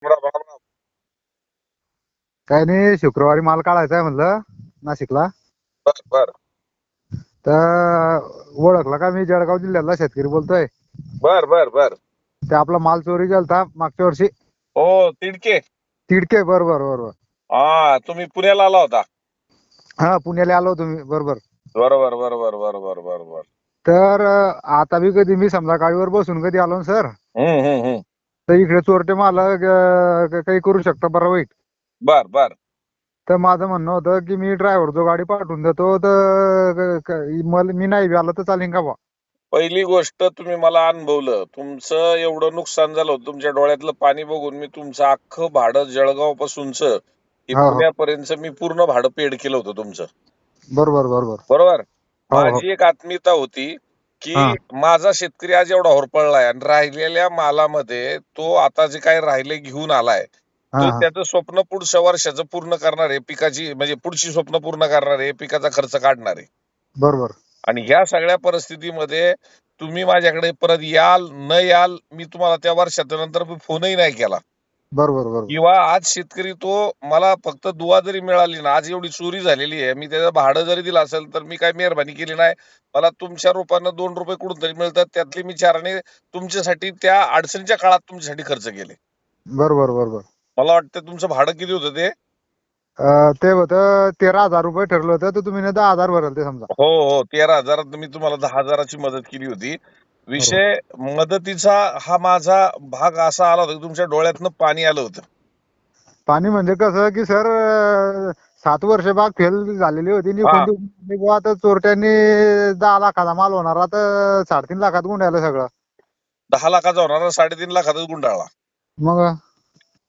राम राम राम. काही नाही, शुक्रवारी माल काढायचा आहे म्हणलं नाशिकला. बर बर तर ओळखला का? मी जळगाव जिल्ह्यातला शेतकरी बोलतोय. बर बर बर. ते आपला माल चोरी गेलता मागच्या वर्षी. हो, तिडके. तिडके, बरोबर बरोबर. हा, तुम्ही पुण्याला आला होता. हा, पुण्याला आलो तुम्ही, बरोबर. बरोबर बरोबर बरोबर बरोबर. तर आता बी कधी मी समजा गाडीवर बसून कधी आलो ना सर, हम्म. तर इकडे चोरटे माल काही करू शकता बरं वाईट. बर बर. तर माझं म्हणणं होतं की मी ड्रायव्हर जो गाडी पाठवून देतो, तर मला मी नाही बी आलं तर चालेल का बा? पहिली गोष्ट, तुम्ही मला अनुभवलं, तुमचं एवढं नुकसान झालं होतं, तुमच्या डोळ्यातलं पाणी बघून मी तुमचं अख्खं भाडं जळगाव पासूनच हे हो हो, पुण्यापर्यंत मी पूर्ण भाडं पेड केलं होतं तुमचं. बरोबर बरोबर. बरोबर. हो हो. माझी एक आत्मीयता होती की हा माझा शेतकरी आज एवढा होरपळलाय आणि राहिलेल्या मालामध्ये तो आता जे काही राहिले घेऊन आलाय, हा तो हा, त्याचं स्वप्न पुढच्या वर्षाचं पूर्ण करणार आहे, पिकाची म्हणजे पुढची स्वप्न पूर्ण करणार आहे, पिकाचा खर्च काढणार आहे. बरोबर आणि ह्या सगळ्या परिस्थितीमध्ये तुम्ही माझ्याकडे परत याल न याल, मी तुम्हाला त्या वर्षाच्या नंतर फोनही नाही केला. बरोबर बरोबर. किंवा आज शेतकरी तो मला फक्त दुवा जरी मिळाली ना, आज एवढी चोरी झालेली आहे, मी त्याचं भाडं जरी दिलं असेल तर मी काय मेहरबानी केली नाही. मला तुमच्या रूपानं 2 रुपये कुठून तरी मिळतात, त्यातले मी 4 तुमच्यासाठी त्या अडचणीच्या काळात तुमच्यासाठी खर्च केले. बरोबर बरोबर. मला वाटतं तुमचं भाडं किती होतं ते? ते होतं 13,000 रुपये ठरलं होतं, तर तुम्ही 10,000 भरल ते समजा. हो 13,000. मी तुम्हाला 10,000ची मदत केली होती. बरोबर. विषय मदतीचा हा माझा भाग असा आला होता की तुमच्या डोळ्यातनं पाणी आलं होतं. पाणी म्हणजे कसं की सर, 7 वर्ष बाग फेल झालेली होती आणि हा, कोणती बुवा, आता चोरट्यांनी 10 लाखाचा माल होणार, आता 3.5 लाखात गुंडायला सगळं. 10 लाखाचा होणारा 3.5 लाखातच गुंडाळला. मग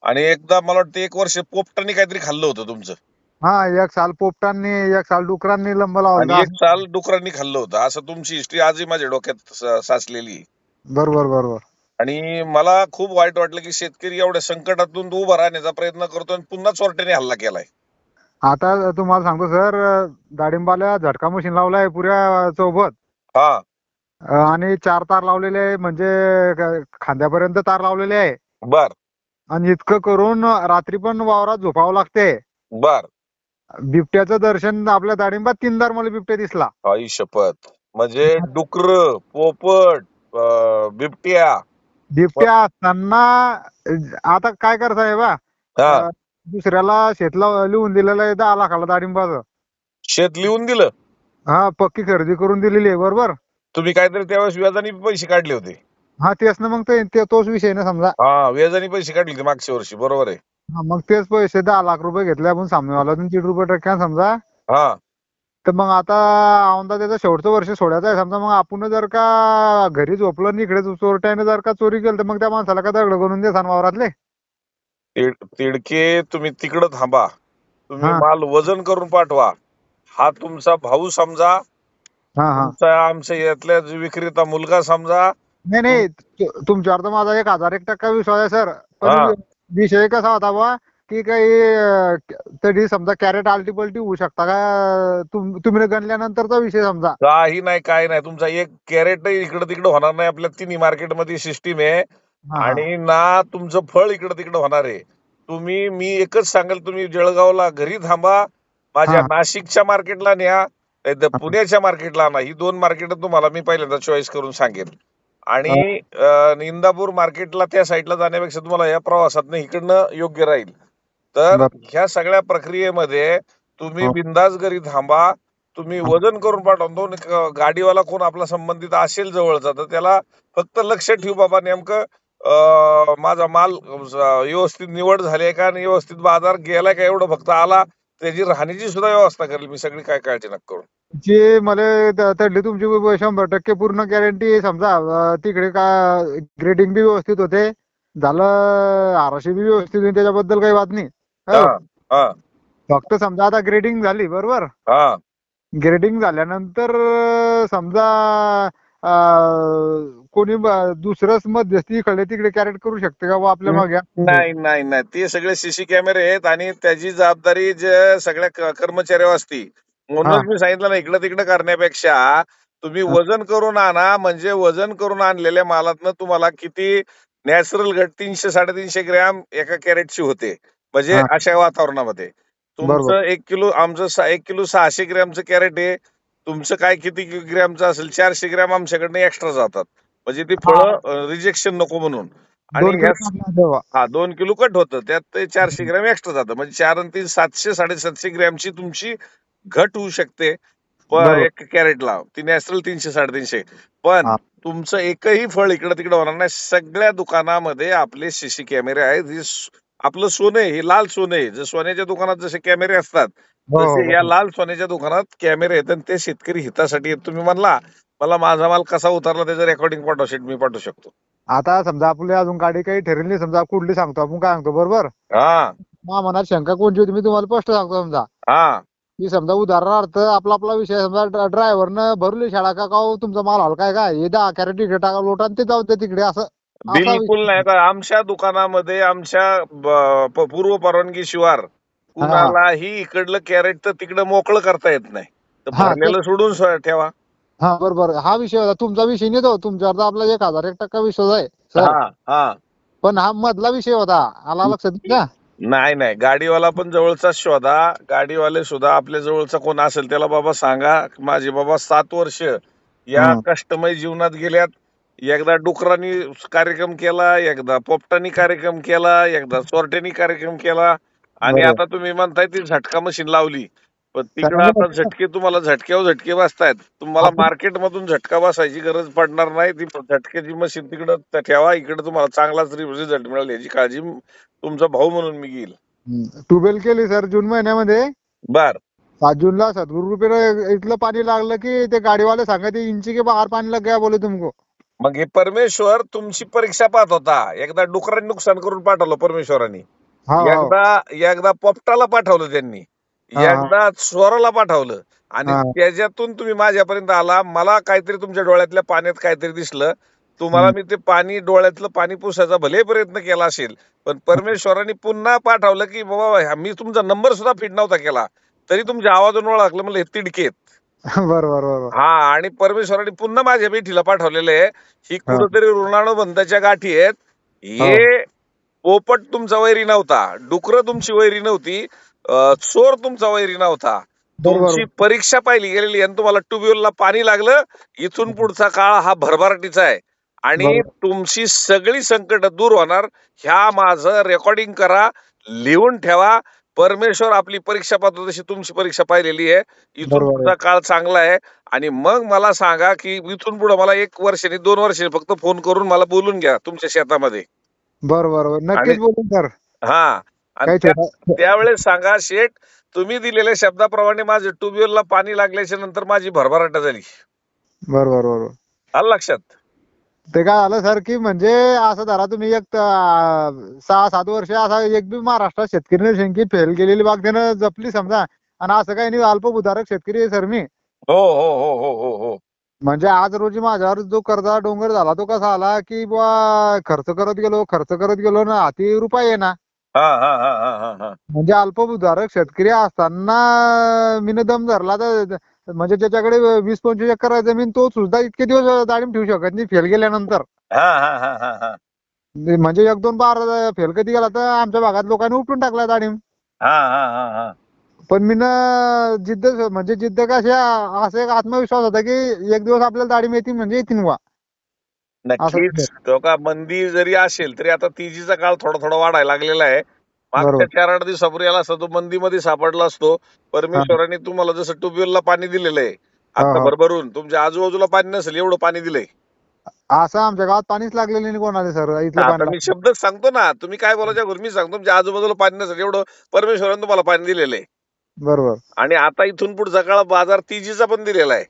आणि एकदा मला वाटतं 1 वर्ष पोपटाने काहीतरी खाल्लं होतं तुमचं. हा, एक साल पोपटांनी, एक साल डुकरांनी लंब आणि लावला. 1 साल डुकरांनी खाल्लं होतं. असं तुमची हिस्ट्री आजही माझ्या डोक्यात साचलेली आहे. बरोबर बरोबर. आणि मला खूप वाईट वाटलं की शेतकरी एवढ्या संकटातून उभा राहण्याचा प्रयत्न करतो आणि पुन्हा चोरट्याने हल्ला केलाय. आता तुम्हाला सांगतो सर, डाळिंबाला झटका मशीन लावलाय पुऱ्या सोबत. हा. आणि 4 तार लावलेले आहे, म्हणजे खांद्यापर्यंत तार लावलेले आहे. बर आणि इतकं करून रात्री पण वावरात झोपावं लागते. बर. बिबट्याचं दर्शन आपल्या दाडिंबात 3दार मला बिबट्या दिसला. आई शपथ. म्हणजे डुकर, पोपट, बिबट्या. बिबट्या असताना आता काय करताय बा? हा. अं, दुसऱ्याला शेतला लिहून दिलेलं आहे 10 लाखाला दाडिंबाचं. शेत लिहून दिलं. हा, पक्की खरेदी करून दिलेली आहे, बरोबर. तुम्ही काहीतरी त्यावेळेस व्याजाने पैसे काढले होते. हा, तेच ना, मग तोच विषय ना समजा. हा, व्याजाने पैसे काढले होते मागच्या वर्षी, बरोबर आहे. हा, मग तेच पैसे 10 लाख रुपये घेतले आपण सामनेवाला 0.5% समजा. हा. तर मग आता औंदा त्याचं शेवटचं वर्ष सोडायचं आहे समजा. मग आपण जर का घरी झोपलं आणि इकडे चोरट्याने जर का चोरी केली, तर मग त्या माणसाला का दगड करून दे वावरातले. तिडके, तुम्ही तिकडं थांबा. तुम्ही हा माल वजन करून पाठवा. हा तुमचा भाऊ समजा, हा हा. तुमचा आमच्या यातल्या जो विक्रेता मुलगा समजा. नाही तुम- नाही, तुमच्यावर तर माझा 1001% विश्वास आहे सर. पण हा. विषय कसा होता बा, की काही तरी समजा कॅरेट आलटी पलटी होऊ शकता का? तुम्ही गणल्यानंतरचा विषय समजा. काही नाही, काही नाही. तुमचा एक कॅरेट इकडं तिकडं होणार नाही. आपल्या तिन्ही मार्केटमध्ये सिस्टीम आहे. हा हा आणि ना तुमचं फळ इकडं तिकडं होणार आहे. मी एकच सांगेल, तुम्ही जळगावला घरी थांबा. माझ्या हा नाशिकच्या मार्केटला न्या, नाहीतर हा. पुण्याच्या मार्केटला आणा. ही 2 मार्केट तुम्हाला मी पहिल्यांदा चॉईस करून सांगेन. आणि इंदापूर मार्केटला त्या साईडला जाण्यापेक्षा तुम्हाला या प्रवासात इकडनं योग्य राहील. तर बर. ह्या सगळ्या प्रक्रियेमध्ये तुम्ही हो. बिंदास घरी थांबा. तुम्ही हा. वजन करून पाठवा. गाडीवाला कोण आपला संबंधित असेल जवळचा, तर त्याला फक्त लक्ष ठेवू बाबा, नेमकं माझा माल व्यवस्थित निवड झाली का आणि व्यवस्थित बाजार गेलाय का, एवढं फक्त आला. त्याची राहण्याची सुद्धा व्यवस्था करेल मी सगळी, काय काळजी नका करू. जे मला तडली तुमची 100% पूर्ण गॅरंटी समजा. तिकडे का ग्रेडिंग बी व्यवस्थित होते, झालं आराशी बी व्यवस्थित होईल, त्याच्याबद्दल काही वाद नाही. हा. हो. हा. फक्त समजा आता ग्रेडिंग झाली, बरोबर. हा. ग्रेडिंग झाल्यानंतर समजा कोणी दुसरंच मध्यस्थी इकडे तिकडे कॅरेट करू शकते का बा आपल्या मागे? नाही नाही नाही, ते सगळे सीसी कॅमेरे आहेत आणि त्याची जबाबदारी जे सगळ्या कर्मचाऱ्यावर असती. हा म्हणूनच मी सांगितलं ना, इकडं तिकडं करण्यापेक्षा तुम्ही हा वजन करून आणा. म्हणजे वजन करून आणलेल्या मालातनं तुम्हाला किती नॅचरल घट 300-350 ग्रॅम एका कॅरेटची होते. म्हणजे हा अशा वातावरणामध्ये बरोबर. तुमचं 1 किलो, आमचं 1 किलो 600 ग्रॅमचं कॅरेट आहे. तुमचं काय किती ग्रॅमचं असेल, 400 ग्रॅम आमच्याकडनं एक्स्ट्रा जातात. म्हणजे ती हा फळं रिजेक्शन नको म्हणून. आणि 2 किलो ह्या टाकला तेव्हा. हा 2 किलो कट होतं, त्यात ते 400 ग्रॅम एक्स्ट्रा जातं. म्हणजे 4 आणि 3 700-750 ग्रॅमची तुमची घट होऊ शकते बरोबर. एक कॅरेटला. ती नॅचरल 300-350. पण हा तुमचं एकही फळ इकडं तिकडं होणार नाही. सगळ्या दुकानामध्ये आपले सीसी कॅमेरे आहेत. आपलं सोनं आहे, हे लाल सोनं आहे. जर सोन्याच्या दुकानात जसे कॅमेरे असतात, हो हो तसे या बरोबर. लाल सोन्याच्या दुकानात कॅमेरे आहेत आणि ते शेतकरी हितासाठी आहेत. तुम्ही म्हणला मला माझा माल कसा उतरला त्याचं रेकॉर्डिंग पाठवा, शेट मी पाठवू शकतो. आता समजा आपली अजून गाडी काही ठरेल नाही, समजा कुठली सांगतो आपण, काय सांगतो बरोबर. हा माझ्या मनात शंका कोणची होती मी तुम्हाला स्पष्ट सांगतो. समजा हा की समजा उदाहरणार्थ आपला आपला विषय, समजा ड्रायव्हरनं भरली शाळा का का हो, तुमचा माल हलकाय काय, हे 10 कॅरेट तिकडे टाका लोट आणि ते जाऊ दे तिकडे, असं असा बिलकुल विषय. नाही का. आमच्या दुकानामध्ये आमच्या पूर्व परवानगी शिवार हा कुणालाही इकडलं कॅरेट तर तिकडं मोकळं करता येत नाही. तर हा ते भरलेलं सोडून ठेवा. हा बरोबर. हा विषय होता, तुमचा विषय नाही तो, तुमच्यावर तर आपला 1001% विश्वास आहे सर. हा हा पण हा मधला विषय होता, आला लक्षात का. नाही नाही, गाडीवाला पण जवळचाच शोधा. गाडीवाले सुद्धा आपल्या जवळचा कोण असेल त्याला बाबा सांगा, माझे बाबा 7 वर्ष या हं. कष्टमय जीवनात गेल्यात. एकदा डुकरांनी कार्यक्रम केला, एकदा पोपटांनी कार्यक्रम केला, एकदा चोरट्यांनी कार्यक्रम केला आणि बरोबर. आता तुम्ही म्हणताय ती झटका मशीन लावली. पण तिकडं त्याच्यामुळे आता तुम्हाला झटक्यावर झटके बसतायत. तुम्हाला आपण मार्केटमधून झटका बसायची गरज पडणार नाही. ती झटक्याची मशीन तिकडं ठेवा, इकडे तुम्हाला चांगलाच रिझल्ट मिळेल याची काळजी तुमचा भाऊ म्हणून मी घेईल. ट्यूबवेल केली सर जून महिन्यामध्ये. बर 7 जूनला सदगुरु रुपये इथलं पाणी लागलं की ते गाडीवाले सांगते इंची के बाहेर पाणी लग गया बोले तुमको. मग हे परमेश्वर तुमची परीक्षा पाहत होता. एकदा डुकरांनी नुकसान करून पाठवलं परमेश्वरांनी, हा हा एकदा एकदा पोपटाला पाठवलं त्यांनी, हा हा एकदा स्वराला पाठवलं आणि हा त्याच्यातून तुम्ही माझ्यापर्यंत आला. मला काहीतरी तुमच्या डोळ्यातल्या पाण्यात काहीतरी दिसलं. तुम्हाला हम्म. मी ते पाणी डोळ्यातलं पाणी पुसायचा भले प्रयत्न केला असेल, पण परमेश्वरांनी पुन्हा पाठवलं की बाबा मी तुमचा नंबर सुद्धा फीड नव्हता केला, तरी तुमच्या आवाजावरून ओळखलं. म्हणलं हे तिडकेत. बरोबर बरोबर. हा आणि परमेश्वराने पुन्हा माझ्या भेटीला पाठवलेले आहे. ही हा कुठंतरी ऋणानुबंधाच्या गाठी आहेत. हो हे पोपट तुमचा वैरी नव्हता, डुकर तुमची वैरी नव्हती, चोर तुमचा वैरी नव्हता. बरोबर तुमची परीक्षा पाहिली गेलेली आणि तुम्हाला ट्यूबवेलला पाणी लागलं. इथून पुढचा काळ हा भरभराटीचा आहे आणि बरोबर तुमची सगळी संकट दूर होणार. ह्या माझं रेकॉर्डिंग करा, लिहून ठेवा. परमेश्वर आपली परीक्षा पाहतो तशी तुमची परीक्षा पाहिलेली आहे. इथून बरोबर आहे. पुढचा काळ चांगला आहे आणि मग मला सांगा की इथून पुढे मला 1 वर्षाने 2 वर्षाने फक्त फोन करून मला बोलून घ्या तुमच्या शेतामध्ये. बरोबर बरोबर. आणि नक्कीच बोलून सर. हा आणि काही छोटा त्यावेळेस सांगा शेठ, तुम्ही दिलेल्या शब्दाप्रमाणे माझे ट्यूबवेलला पाणी लागल्याच्या नंतर माझी भरभराट झाली. बरोबर बरोबर. आलं लक्षात. ते काय झालं सर की म्हणजे असं धरा तुम्ही 6-7 वर्ष असा एक बी महाराष्ट्रात शेतकरी नाही की फेल गेलेली बाग त्यानं जपली समजा. आणि असं काही नाही, अल्पभूधारक शेतकरी आहे सर मी. हो हो हो हो हो हो म्हणजे आज रोजी माझ्यावर जो कर्जा डोंगर झाला तो कसा आला की बुवा खर्च करत गेलो ना हाती रुपये ना. हा हा हा हा हा हा म्हणजे अल्पभूधारक शेतकरी असताना मीनं दम धरला तर म्हणजे ज्याच्याकडे 20-25 एकर जमीन तो सुद्धा इतके दिवस दाढीम ठेवू शकत नाही फेल गेल्यानंतर. हा हा हा हा हा म्हणजे 1-2 बार फेल कधी गेला तर आमच्या भागात लोकांनी उपटून टाकला दाढीम. हा हा हा हा पण म्हणजे जिद्द कशी असा एक आत्मविश्वास होता की एक दिवस आपल्याला दाढीम येतील म्हणजे येतील बुवा असं. नक्कीच. तो का मंदी जरी असेल तरी आता तिजीचा काळ थोडा थोडा वाढायला लागलेला आहे. मागच्या बरोबर. 4-8 दिवसापूर्वी आला असता तो मंदीमध्ये सापडला असतो. हा परमेश्वराने तुम्हाला जसं ट्यूबवेलला पाणी दिलेलं आहे हा आता हा. भरभरून, तुमच्या आजूबाजूला पाणी नसेल एवढं पाणी दिलंय. असं आमच्या गावात पाणीच लागलेलं नाही कोणाला सर, इथलं पाणी आता मी लागतं. शब्दच सांगतो ना, तुम्ही काय बोलायच्या अगोदर मी सांगतो तुमच्या आजूबाजूला पाणी नसेल एवढं परमेश्वराने तुम्हाला पाणी दिलेलं आहे. बरोबर. आणि आता इथून पुढचा काळ बाजार तिजीचा पण दिलेला आहे.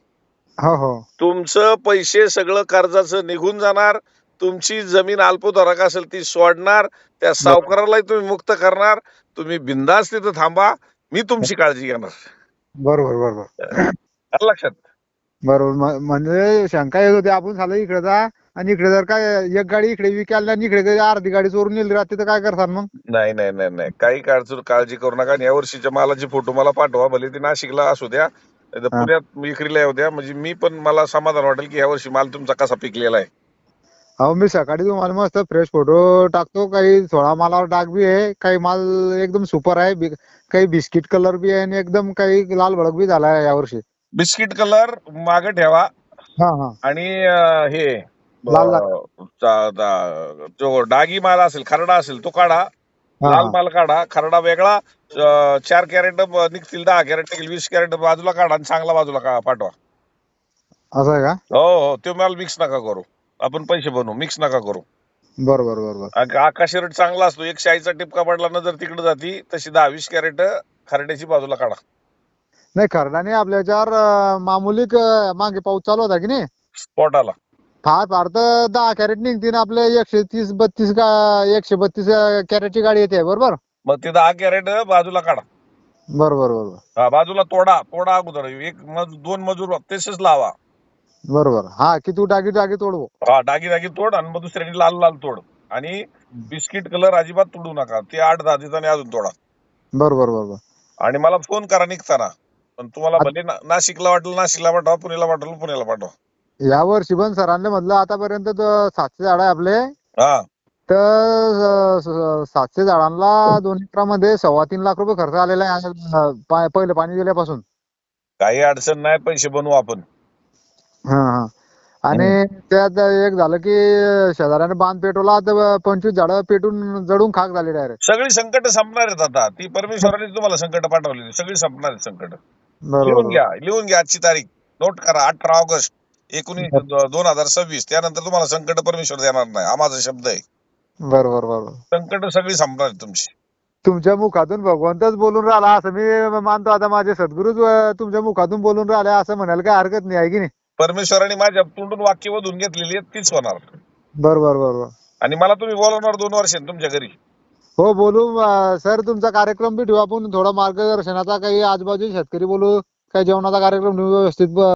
हो हो तुमचं पैसे सगळं कर्जाचं निघून जाणार. तुमची जमीन अल्पभूधारक असेल ती सोडणार. त्या बरोबर सावकारालाही तुम्ही मुक्त करणार. तुम्ही बिनधास्त तिथं थांबा. मी तुमची काळजी घेणार. बरोबर बरोबर. आलं लक्षात. बरोबर. म्हणजे शंका येत होती आपण झालं इकडे जा आणि इकडे जर काय एक गाडी इकडे विकायला आणि इकडे काही अर्धी गाडी चोरून नेली राहते तर काय करतात मग. नाही नाही नाही नाही, काही काळजी करू नका. आणि या वर्षीच्या मालाचे फोटो मला पाठवा. भले ते नाशिकला असू द्या नाहीतर हा पुण्यात विक्रीला येऊ द्या. म्हणजे मी पण मला समाधान वाटेल की या वर्षी माल तुमचा कसा पिकलेला आहे. अहो मी सकाळी तुम्हाला मस्त फ्रेश फोटो टाकतो. काही थोडा मालावर डाग बी आहे, काही माल एकदम सुपर आहे, काही बिस्किट कलर बी आहे आणि एकदम काही लाल भडक बी झाला आहे यावर्षी. बिस्किट कलर मागे ठेवा हा हा. आणि हे लाल लाल. जो डागी माल असेल, खरडा असेल तो काढा. हा लाल हा. माल काढा, खरडा वेगळा. 4 कॅरेट निघतील, 10 कॅरेट निघतील, 20 कॅरेट बाजूला काढा आणि चांगला बाजूला पाठवा. असं आहे का? हो हो, तो माल मिक्स नका करू. आपण पैसे बनवू, मिक्स नका करू. बरोबर बरोबर. आकाशी रेट चांगला असतो, 180चा टिपका पडला ना जर तिकडे जाती, तशी 10-20 कॅरेट खरड्याची बाजूला काढा. नाही खरडाने आपल्या याच्यावर मामूली मागे पाऊस चालू होता की नाही, स्पॉटाला फार फार तर 10 कॅरेट निघतील आपले. 130-32 का 132 कॅरेटची गाडी येते, बरोबर मग ते 10 कॅरेट बाजूला काढा. बरोबर बरोबर हा, बाजूला तोडा अगोदर. दोन मजूर तसेच लावा. बरोबर. हा की तू डागी डागी तोडवो. हा, डागी तोड आणि मग दुसऱ्याने लाल लाल तोड. आणि बिस्किट कलर अजिबात तोडू नका, ते 8-10 दिवसांनी अजून तोडा. बरोबर बरोबर. आणि मला फोन करा निघताना. पण तुम्हाला भले नाशिकला वाटलं नाशिकला पाठवा, पुण्याला वाटलं पुण्याला पाठवा. या वर्षी पण सरांनी म्हटलं आतापर्यंत 700 झाड आहे आपले, हा, तर 700 झाडांना 2 एकरामध्ये 3.25 लाख रुपये खर्च आलेला आहे पहिलं पाणी दिल्यापासून. काही अडचण नाही, पैसे बनवू आपण. हा हा. आणि त्यात एक झालं की शेजाऱ्याने बांध पेटवला तर 25 झाडं पेटून जळून खाक झाली डायरेक्ट. सगळी संकट संपणार आहेत आता. ती परमेश्वराने तुम्हाला संकट पाठवलेली सगळी संपणार आहेत संकट. बरोबर लिहून घ्या आजची तारीख. नोट करा, 18 ऑगस्ट 2026. त्यानंतर तुम्हाला संकट परमेश्वर देणार नाही, हा माझा शब्द आहे. बरोबर बरोबर. संकट सगळी संपणार आहेत तुमची. तुमच्या मुखातून भगवंतच बोलून राहिला असं मी मानतो. आता माझे सद्गुरूच तुमच्या मुखातून बोलून राहिले असं म्हणायला काही हरकत नाही, आहे की नाही? परमेश्वराने माझ्या तोंडून वाक्य वधून घेतलेली आहेत, तीच होणार. बरोबर बरोबर. आणि मला तुम्ही बोलवणार 2 वर्षांनी तुमच्या घरी. हो बोलू. सर तुमचा कार्यक्रम बी ठेवू आपण, थोडा मार्गदर्शनाचा, काही आजूबाजूचे शेतकरी बोलू, काही जेवणाचा कार्यक्रम ठेवू व्यवस्थित.